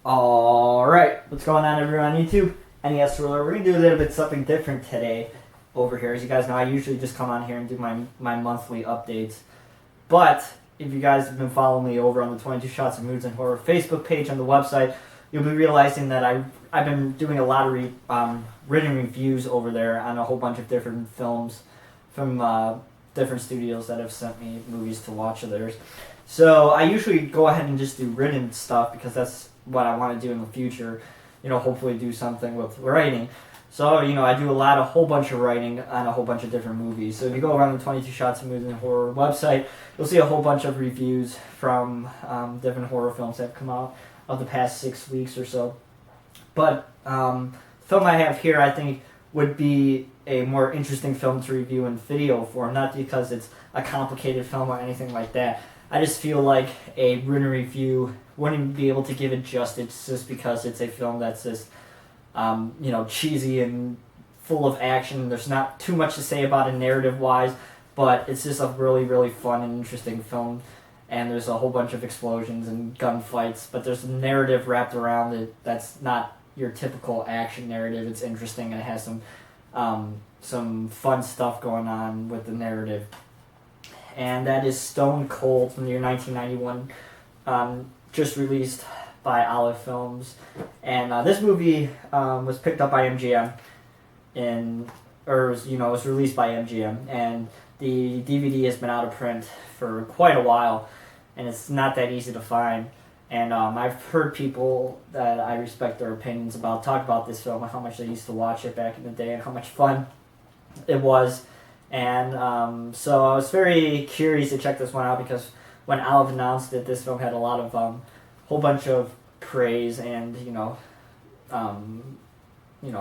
Alright, what's going on everyone on YouTube? NES Ruler. We're going to do a little bit something different today over here. As you guys know, I usually just come on here and do my monthly updates. But if you guys have been following me over on the 22 Shots of Moods and Horror Facebook page on the website, you'll be realizing that I've been doing a lot of written reviews over there on a whole bunch of different films from different studios that have sent me movies to watch of theirs. So I usually go ahead and just do written stuff because that's what I want to do in the future. Hopefully do something with writing. So, I do a whole bunch of writing on a whole bunch of different movies. So if you go around the 22 Shots of Moods and Horror website, you'll see a whole bunch of reviews from different horror films that have come out of the past 6 weeks or so. But the film I have here, I think, would be a more interesting film to review in video form, not because it's a complicated film or anything like that. I just feel like a written review wouldn't be able to give it justice just because it's a film that's just, cheesy and full of action. There's not too much to say about it narrative-wise, but it's just a really, really fun and interesting film. And there's a whole bunch of explosions and gunfights, but there's a narrative wrapped around it that's not your typical action narrative. It's interesting and it has some fun stuff going on with the narrative. And that is Stone Cold from the year 1991, just released by Olive Films. And this movie was picked up by MGM, was released by MGM, and the DVD has been out of print for quite a while, and it's not that easy to find. And I've heard people that I respect their opinions about talk about this film and how much they used to watch it back in the day and how much fun it was. And so I was very curious to check this one out because when Olive announced it, this film had a lot of whole bunch of praise and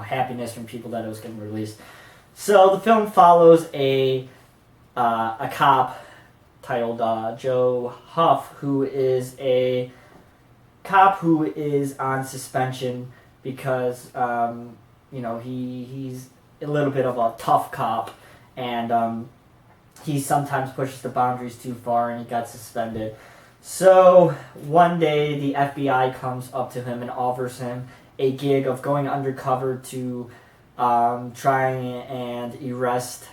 happiness from people that it was getting released. So the film follows a cop titled Joe Huff, who is a cop who is on suspension because he's a little bit of a tough cop. And he sometimes pushes the boundaries too far, and he got suspended. So one day, the FBI comes up to him and offers him a gig of going undercover to try and arrest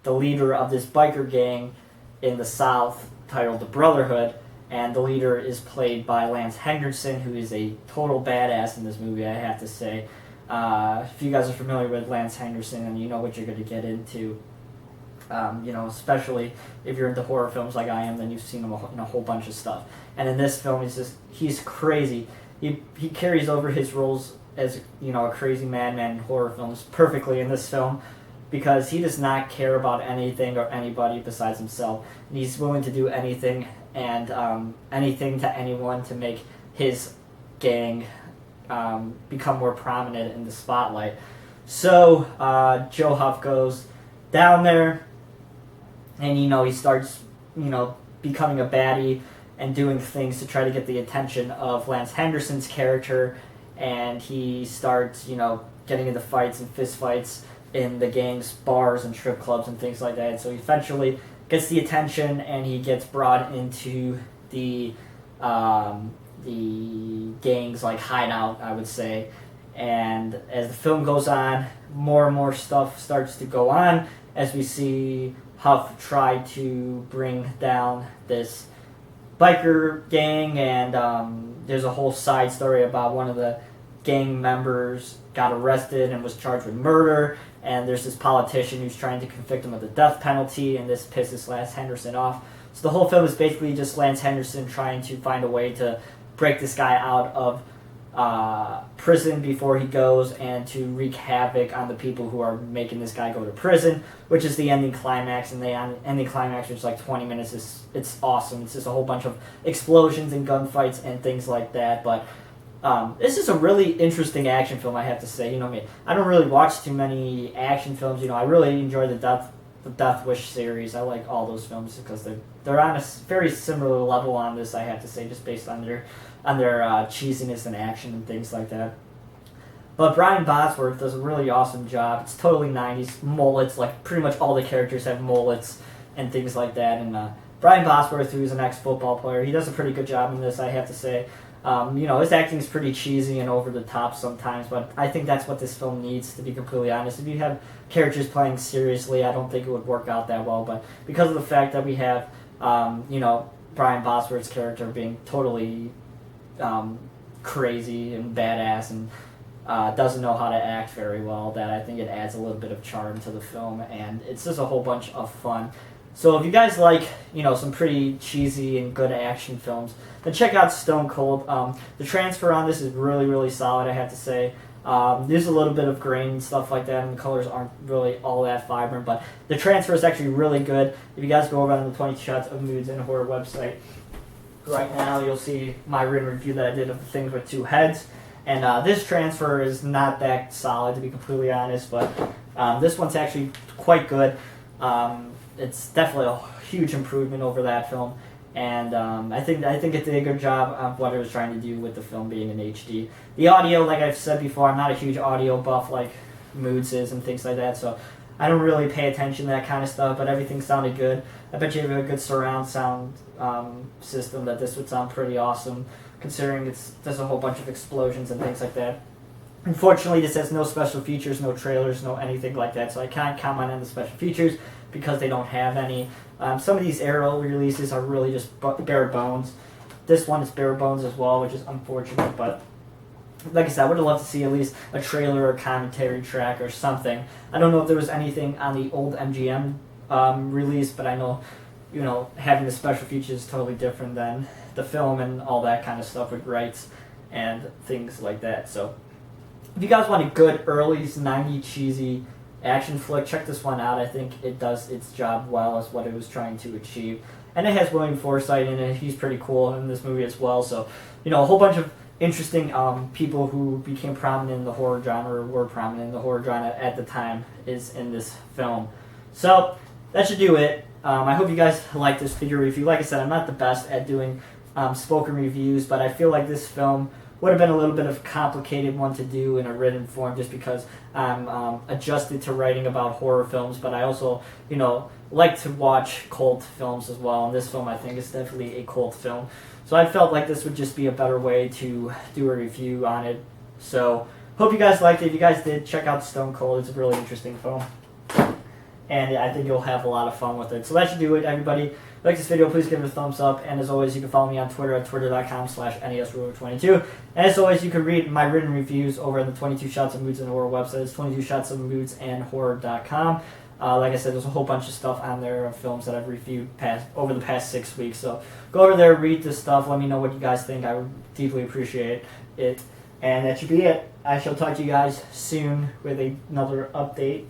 the leader of this biker gang in the South, titled the Brotherhood. And the leader is played by Lance Henderson, who is a total badass in this movie, I have to say. If you guys are familiar with Lance Henderson and you know what you're going to get into, especially if you're into horror films like I am, then you've seen him in a whole bunch of stuff. And in this film, he's crazy. He carries over his roles as, a crazy madman in horror films perfectly in this film because he does not care about anything or anybody besides himself. And he's willing to do anything and anything to anyone to make his gang become more prominent in the spotlight. So Joe Huff goes down there, and he starts becoming a baddie and doing things to try to get the attention of Lance Henderson's character, and he starts getting into fights and fist fights in the gang's bars and strip clubs and things like that. So he eventually gets the attention, and he gets brought into the gang's hideout, I would say. And as the film goes on, more and more stuff starts to go on as we see Huff try to bring down this biker gang, and there's a whole side story about one of the gang members got arrested and was charged with murder, and there's this politician who's trying to convict him of the death penalty, and this pisses Lance Henderson off. So the whole film is basically just Lance Henderson trying to find a way to break this guy out of prison before he goes and to wreak havoc on the people who are making this guy go to prison, which is the ending climax. And the ending climax, which is 20 minutes, it's awesome. It's just a whole bunch of explosions and gunfights and things like that. But this is a really interesting action film, I have to say. I don't really watch too many action films. I really enjoy the Death Wish series. I like all those films because they're on a very similar level on this, I have to say, just based on their cheesiness and action and things like that. But Brian Bosworth does a really awesome job. It's totally 90s, mullets, pretty much all the characters have mullets and things like that. And Brian Bosworth, who is an ex-football player, he does a pretty good job in this, I have to say. His acting is pretty cheesy and over the top sometimes, but I think that's what this film needs, to be completely honest. If you have characters playing seriously, I don't think it would work out that well, but because of the fact that we have, Brian Bosworth's character being totally crazy and badass and doesn't know how to act very well, that I think it adds a little bit of charm to the film, and it's just a whole bunch of fun. So if you guys like, some pretty cheesy and good action films, then check out Stone Cold. The transfer on this is really, really solid, I have to say. There's a little bit of grain and stuff like that, and the colors aren't really all that vibrant, but the transfer is actually really good. If you guys go over on the 22 Shots of Moods and Horror website, right now you'll see my written review that I did of the Things with Two Heads. And this transfer is not that solid, to be completely honest, but this one's actually quite good. It's definitely a huge improvement over that film, and I think it did a good job of what it was trying to do with the film being in HD. The audio, like I've said before, I'm not a huge audio buff like Moods is and things like that, so I don't really pay attention to that kind of stuff, but everything sounded good. I bet you have a good surround sound system that this would sound pretty awesome, considering there's a whole bunch of explosions and things like that. Unfortunately, this has no special features, no trailers, no anything like that, so I can't comment on the special features because they don't have any. Some of these Arrow releases are really just bare bones. This one is bare bones as well, which is unfortunate, but like I said, I would have loved to see at least a trailer or commentary track or something. I don't know if there was anything on the old MGM release, but I know, having the special features is totally different than the film and all that kind of stuff with rights and things like that. So if you guys want a good early 90s cheesy action flick, check this one out. I think it does its job well as what it was trying to achieve. And it has William Forsythe in it. He's pretty cool in this movie as well. So, a whole bunch of interesting people who became prominent in the horror genre, or were prominent in the horror genre at the time, is in this film. So that should do it. I hope you guys like this video review. Like I said, I'm not the best at doing spoken reviews, but I feel like this film would have been a little bit of a complicated one to do in a written form, just because I'm adjusted to writing about horror films, but I also, like to watch cult films as well, and this film I think is definitely a cult film. So I felt like this would just be a better way to do a review on it. So hope you guys liked it. If you guys did, check out Stone Cold. It's a really interesting film, and I think you'll have a lot of fun with it. So that should do it, everybody. If you like this video, please give it a thumbs up, and as always, you can follow me on Twitter at twitter.com/NESRuler22. And as always, you can read my written reviews over at the 22 Shots of Moods and Horror website. It's 22shotsofmoodsandhorror.com. Like I said, there's a whole bunch of stuff on there of films that I've reviewed over the past 6 weeks. So go over there, read this stuff, let me know what you guys think. I would deeply appreciate it. And that should be it. I shall talk to you guys soon with another update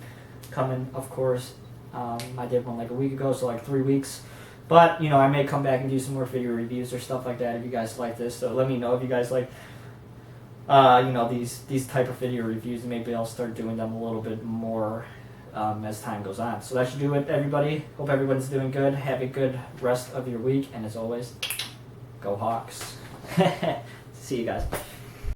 coming, of course. I did one like a week ago, so like 3 weeks. But, I may come back and do some more video reviews or stuff like that if you guys like this. So let me know if you guys like, these type of video reviews, and maybe I'll start doing them a little bit more as time goes on. So that should do it, everybody. Hope everyone's doing good. Have a good rest of your week, and as always, go Hawks. See you guys.